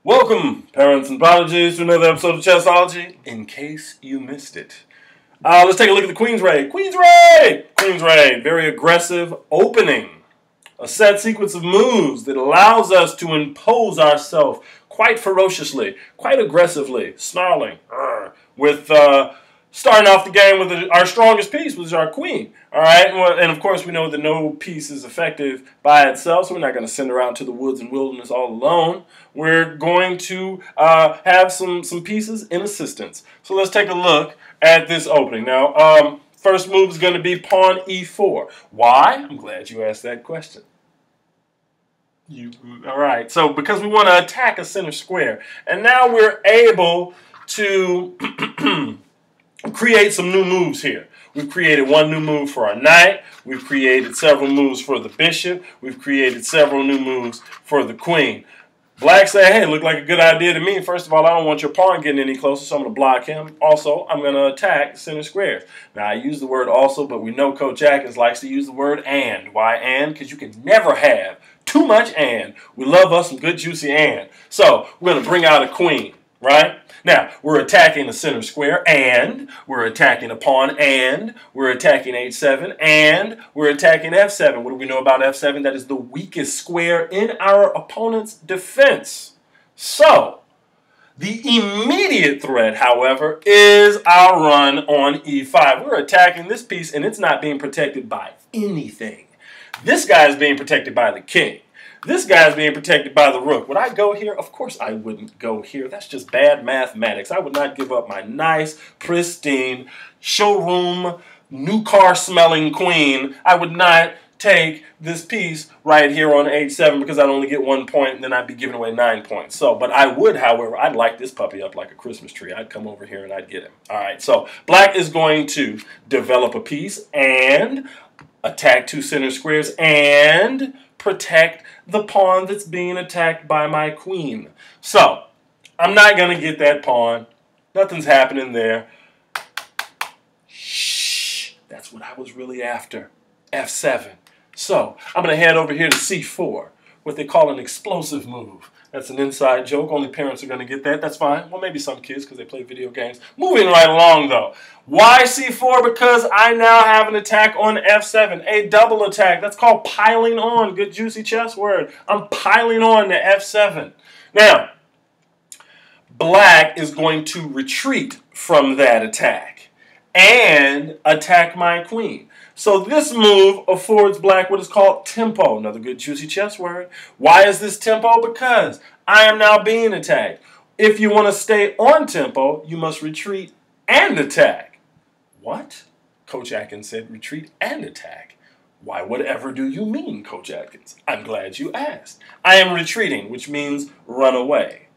Welcome, parents and prodigies, to another episode of CHESSOLOGY, in case you missed it. Let's take a look at the Queen's Raid. Queen's Raid! Queen's Raid, very aggressive opening. A set sequence of moves that allows us to impose ourselves quite ferociously, quite aggressively, snarling, with starting off the game with our strongest piece, which is our queen. All right, and of course we know that no piece is effective by itself, so we're not going to send her out to the woods and wilderness all alone. We're going to have some pieces in assistance. So let's take a look at this opening. Now, first move is going to be pawn e4. Why? I'm glad you asked that question. All right, so because we want to attack a center square, and now we're able to create some new moves here. We've created one new move for our knight. We've created several moves for the bishop. We've created several new moves for the queen. Black say, hey, look like a good idea to me. First of all, I don't want your pawn getting any closer, so I'm going to block him. Also, I'm going to attack center squares. Now, I use the word also, but we know Coach Atkins likes to use the word and. Why and? Because you can never have too much and. We love us some good juicy and. So, we're going to bring out a queen, right? Now, we're attacking the center square, and we're attacking a pawn, and we're attacking h7, and we're attacking f7. What do we know about f7? That is the weakest square in our opponent's defense. So, the immediate threat, however, is our run on e5. We're attacking this piece, and it's not being protected by anything. This guy is being protected by the king. This guy's being protected by the rook. Would I go here? Of course I wouldn't go here. That's just bad mathematics. I would not give up my nice, pristine, showroom, new car smelling queen. I would not take this piece right here on h7 because I'd only get 1 point and then I'd be giving away 9 points. So, but I would, however, I'd light this puppy up like a Christmas tree. I'd come over here and I'd get him. All right, so black is going to develop a piece and attack two center squares and protect the pawn that's being attacked by my queen. So, I'm not going to get that pawn. Nothing's happening there. Shh. That's what I was really after. f7. So, I'm going to head over here to c4, what they call an explosive move. That's an inside joke. Only parents are going to get that. That's fine. Well, maybe some kids because they play video games. Moving right along, though. Why c4? Because I now have an attack on f7. A double attack. That's called piling on. Good juicy chess word. I'm piling on to f7. Now, black is going to retreat from that attack and attack my queen. So this move affords black what is called tempo. Another good juicy chess word. Why is this tempo? Because I am now being attacked. If you want to stay on tempo, you must retreat and attack. What? Coach Atkins said retreat and attack. Why, whatever do you mean, Coach Atkins? I'm glad you asked. I am retreating, which means run away.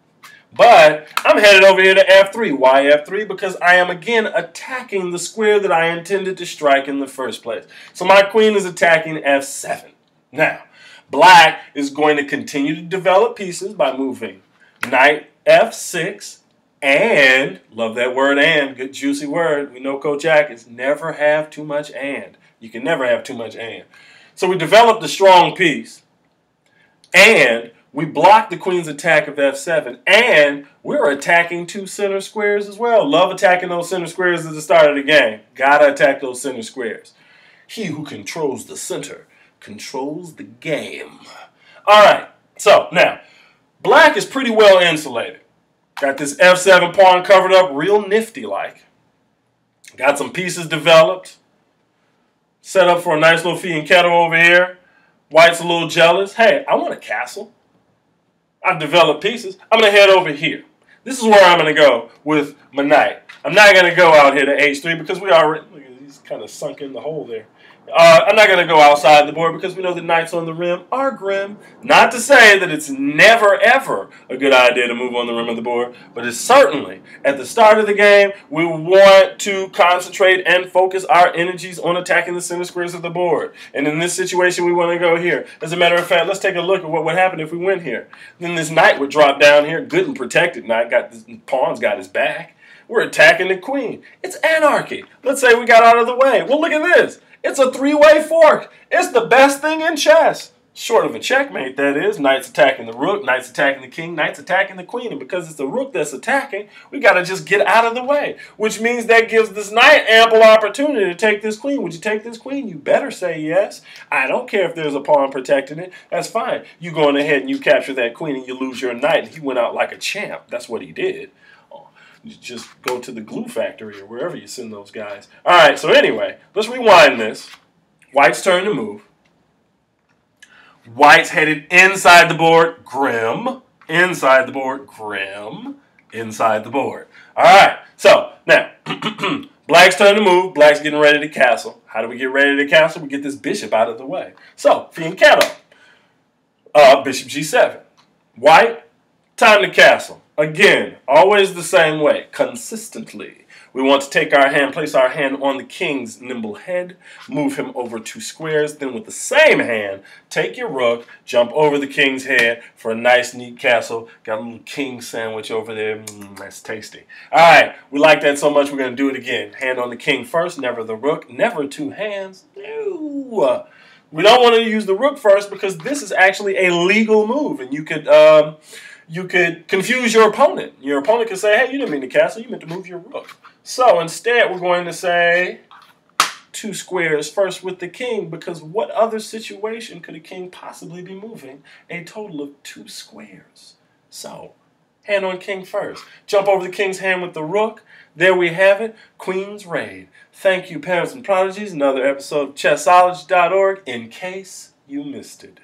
But I'm headed over here to f3. Why f3? Because I am again attacking the square that I intended to strike in the first place. So my queen is attacking f7. Now, black is going to continue to develop pieces by moving knight f6 and, love that word and, good juicy word. We know Coach Atkins, never have too much and. You can never have too much and. So we developed a strong piece and we blocked the queen's attack of f7, and we're attacking two center squares as well. Love attacking those center squares at the start of the game. Gotta attack those center squares. He who controls the center controls the game. All right, so now, black is pretty well insulated. Got this f7 pawn covered up real nifty-like. Got some pieces developed. Set up for a nice little feed and kettle over here. White's a little jealous. Hey, I want a castle. I've developed pieces. I'm going to head over here. This is where I'm going to go with my knight. I'm not going to go out here to h3 because we already, look, he's kind of sunk in the hole there. I'm not going to go outside the board because we know the knights on the rim are grim. Not to say that it's never, ever a good idea to move on the rim of the board, but it's certainly, at the start of the game, we want to concentrate and focus our energies on attacking the center squares of the board. And in this situation, we want to go here. As a matter of fact, let's take a look at what would happen if we went here. Then this knight would drop down here, good and protected knight, pawn's got his back. We're attacking the queen. It's anarchy. Let's say we got out of the way. Well, look at this. It's a three-way fork. It's the best thing in chess. Short of a checkmate, that is. Knight's attacking the rook, knight's attacking the king, knight's attacking the queen. And because it's the rook that's attacking, we got to just get out of the way. Which means that gives this knight ample opportunity to take this queen. Would you take this queen? You better say yes. I don't care if there's a pawn protecting it. That's fine. You go on ahead and you capture that queen and you lose your knight. And he went out like a champ. That's what he did. You just go to the glue factory or wherever you send those guys. All right, so anyway, let's rewind this. White's turn to move. White's headed inside the board, grim. Inside the board, grim. Inside the board. All right, so now, Black's turn to move. Black's getting ready to castle. How do we get ready to castle? We get this bishop out of the way. So, fianchetto. Bishop g7. White, time to castle. Again, always the same way, consistently. We want to take our hand, place our hand on the king's nimble head, move him over 2 squares, then with the same hand, take your rook, jump over the king's head for a nice, neat castle. Got a little king sandwich over there. That's tasty. All right, we like that so much, we're going to do it again. Hand on the king first, never the rook, never 2 hands. No. We don't want to use the rook first because this is actually a legal move, and you could confuse your opponent. Your opponent could say, hey, you didn't mean to castle, you meant to move your rook. So instead, we're going to say 2 squares first with the king, because what other situation could a king possibly be moving a total of 2 squares? So, hand on king first. Jump over the king's hand with the rook. There we have it, Queen's Raid. Thank you, parents and prodigies. Another episode of CHESSOLOGY.org in case you missed it.